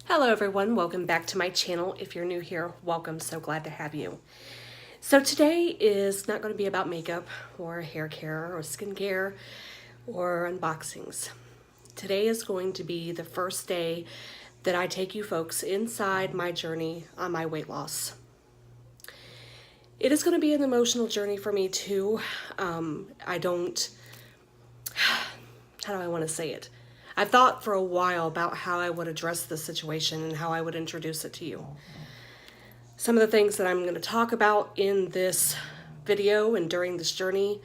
Hello everyone, welcome back to my channel. If you're new here, welcome, so glad to have you. So today is not going to be about makeup or hair care or skincare or unboxings. Today is going to be the first day that I take you folks inside my journey on my weight loss. It is going to be an emotional journey for me too. How do I want to say it? I've thought for a while about how I would address this situation and how I would introduce it to you. Some of the things that I'm going to talk about in this video and during this journey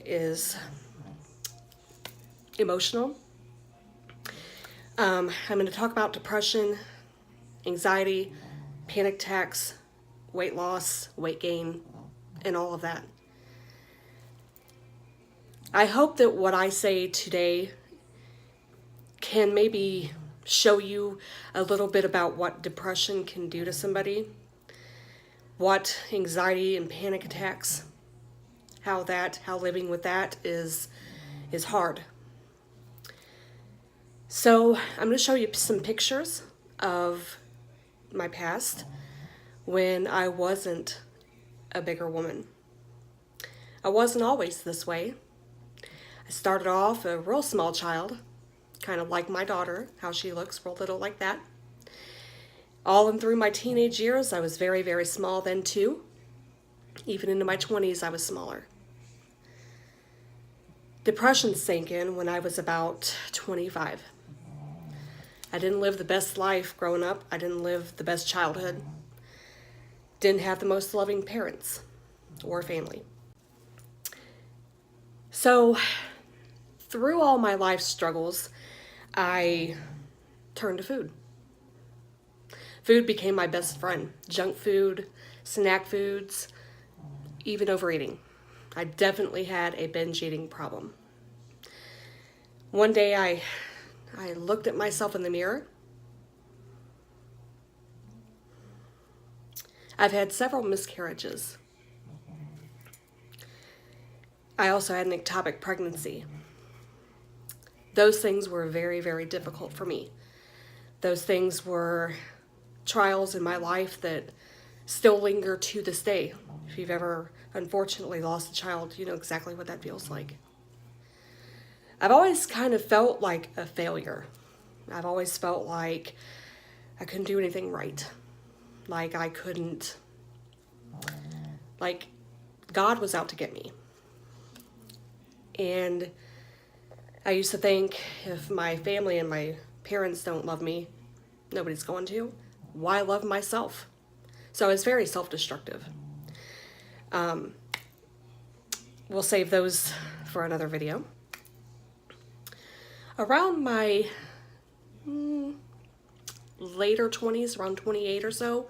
is emotional. I'm going to talk about depression, anxiety, panic attacks, weight loss, weight gain, and all of that. I hope that what I say today can maybe show you a little bit about what depression can do to somebody, what anxiety and panic attacks, how living with that is hard. So I'm going to show you some pictures of my past when I wasn't a bigger woman. I wasn't always this way. I started off a real small child, kind of like my daughter, how she looks, real little like that. All and through my teenage years, I was very, very small then too. Even into my 20s, I was smaller. Depression sank in when I was about 25. I didn't live the best life growing up. I didn't live the best childhood. Didn't have the most loving parents or family. So, through all my life struggles, I turned to food. Food became my best friend. Junk food, snack foods, even overeating. I definitely had a binge eating problem. One day I looked at myself in the mirror. I've had several miscarriages. I also had an ectopic pregnancy. Those things were very, very difficult for me. Those things were trials in my life that still linger to this day. If you've ever unfortunately lost a child, you know exactly what that feels like. I've always kind of felt like a failure. I've always felt like I couldn't do anything right. Like God was out to get me. And I used to think if my family and my parents don't love me, nobody's going to. Why love myself? So I was very self-destructive. We'll save those for another video. Around my later 20s, around 28 or so,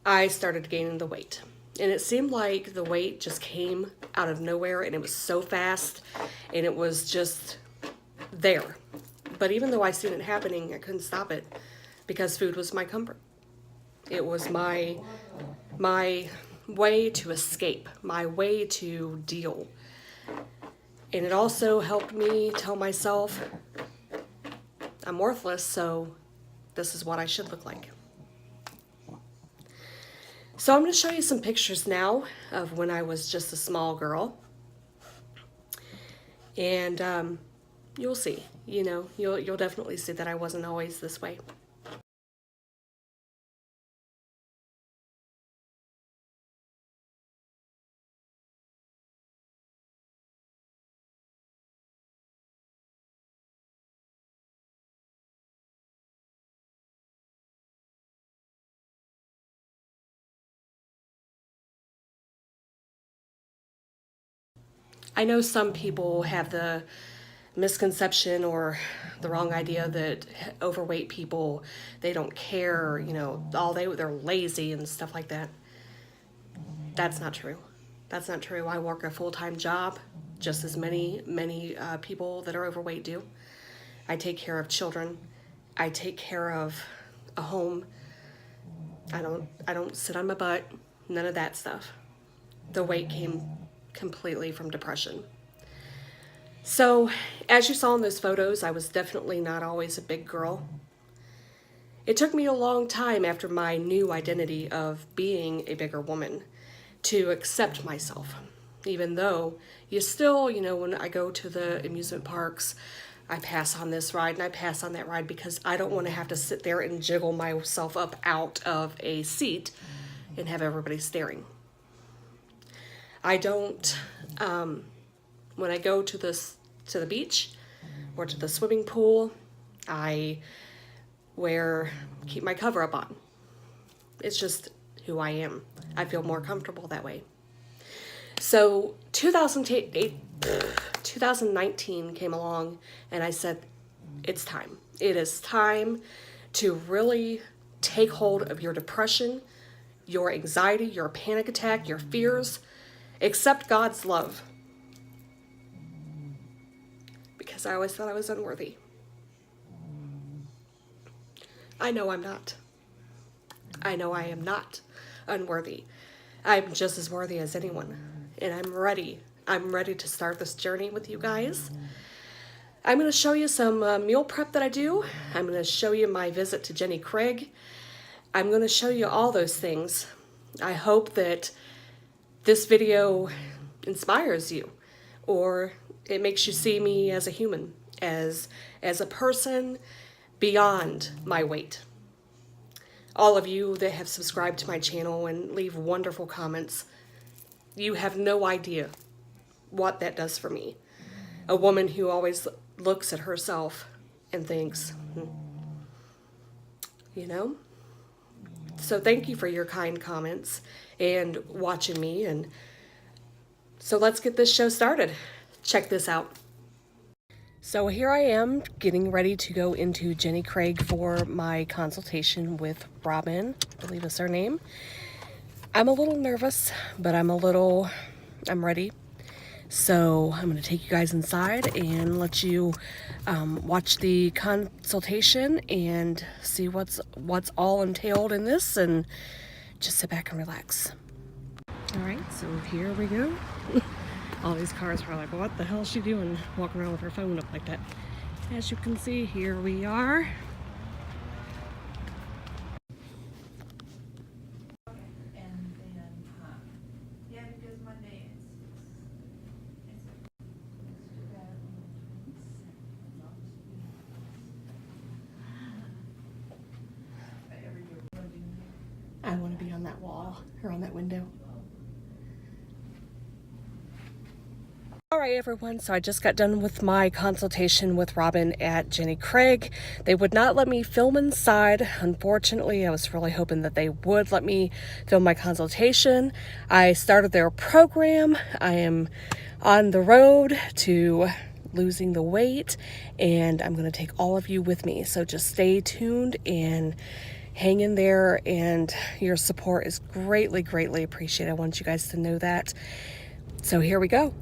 I started gaining the weight. And it seemed like the weight just came out of nowhere, and it was so fast, and it was just there. But even though I seen it happening, I couldn't stop it because food was my comfort. It was my way to escape, my way to deal. And it also helped me tell myself I'm worthless, so this is what I should look like. So I'm going to show you some pictures now of when I was just a small girl. And you'll see, you'll definitely see that I wasn't always this way. I know some people have the misconception or the wrong idea that overweight people, they don't care, they're lazy and stuff like that. That's not true. That's not true. I work a full-time job, just as many people that are overweight do. I take care of children. I take care of a home. I don't sit on my butt. None of that stuff. The weight came completely from depression. So, as you saw in those photos, I was definitely not always a big girl. It took me a long time after my new identity of being a bigger woman to accept myself. Even though you still, when I go to the amusement parks, I pass on this ride and I pass on that ride because I don't want to have to sit there and jiggle myself up out of a seat and have everybody staring. I don't, when I go to the beach or to the swimming pool, I keep my cover up on. It's just who I am. I feel more comfortable that way. So 2019 came along and I said, it's time. It is time to really take hold of your depression, your anxiety, your panic attack, your fears. Accept God's love. Because I always thought I was unworthy. I know I'm not. I know I am not unworthy. I'm just as worthy as anyone. And I'm ready. I'm ready to start this journey with you guys. I'm going to show you some meal prep that I do. I'm going to show you my visit to Jenny Craig. I'm going to show you all those things. I hope that this video inspires you, or it makes you see me as a human, as a person beyond my weight. All of you that have subscribed to my channel and leave wonderful comments, you have no idea what that does for me. A woman who always looks at herself and thinks, So thank you for your kind comments and watching me. And so let's get this show started. Check this out. So here I am getting ready to go into Jenny Craig for my consultation with Robin, I believe is her name. I'm a little nervous, but I'm ready. So I'm going to take you guys inside and let you watch the consultation and see what's all entailed in this, and just sit back and relax. All right, so here we go. All these cars are like, what the hell is she doing walking around with her phone up like that? As you can see, here we are. I want to be on that wall or on that window. All right, everyone, so I just got done with my consultation with Robin at Jenny Craig. They would not let me film inside. Unfortunately, I was really hoping that they would let me film my consultation. I started their program. I am on the road to losing the weight, and I'm going to take all of you with me. So just stay tuned and hang in there, and your support is greatly, greatly appreciated. I want you guys to know that. So here we go.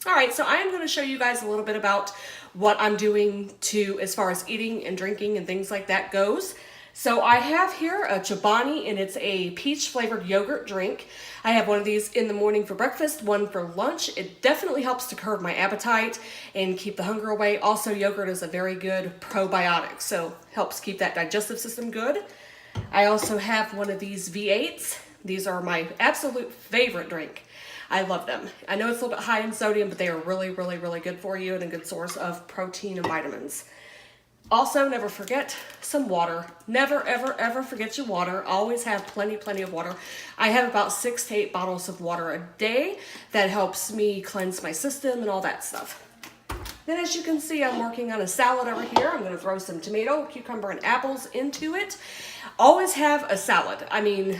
All right, so I am going to show you guys a little bit about what I'm doing as far as eating and drinking and things like that goes. So I have here a Chobani, and it's a peach flavored yogurt drink. I have one of these in the morning for breakfast, one for lunch. It definitely helps to curb my appetite and keep the hunger away. Also, yogurt is a very good probiotic, so helps keep that digestive system good. I also have one of these V8s. These are my absolute favorite drink. I love them. I know it's a little bit high in sodium, but they are really, really, really good for you and a good source of protein and vitamins. Also, never forget some water. Never, ever, ever forget your water. Always have plenty, plenty of water. I have about 6 to 8 bottles of water a day. That helps me cleanse my system and all that stuff. Then, as you can see, I'm working on a salad over here. I'm going to throw some tomato, cucumber, and apples into it. Always have a salad. I mean,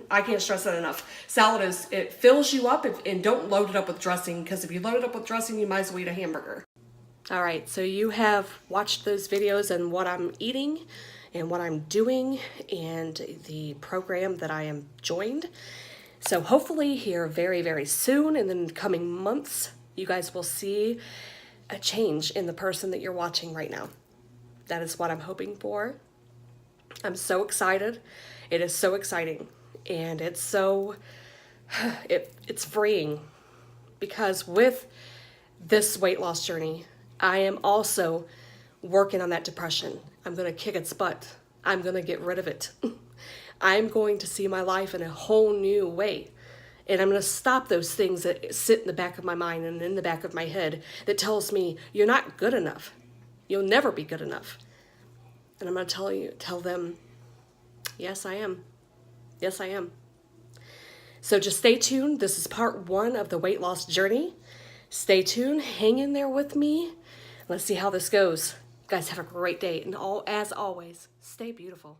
I can't stress that enough. Salad it fills you up, and don't load it up with dressing, because if you load it up with dressing, you might as well eat a hamburger. All right, so you have watched those videos and what I'm eating and what I'm doing and the program that I am joined. So hopefully here very, very soon, in the coming months, you guys will see a change in the person that you're watching right now. That is what I'm hoping for. I'm so excited. It is so exciting. And it's so, it's freeing, because with this weight loss journey, I am also working on that depression. I'm going to kick its butt. I'm going to get rid of it. I'm going to see my life in a whole new way. And I'm going to stop those things that sit in the back of my mind and in the back of my head that tells me you're not good enough. You'll never be good enough. And I'm going to tell them, yes, I am. Yes, I am. So just stay tuned. This is part 1 of the weight loss journey. Stay tuned. Hang in there with me. Let's see how this goes. Guys, have a great day. And as always, stay beautiful.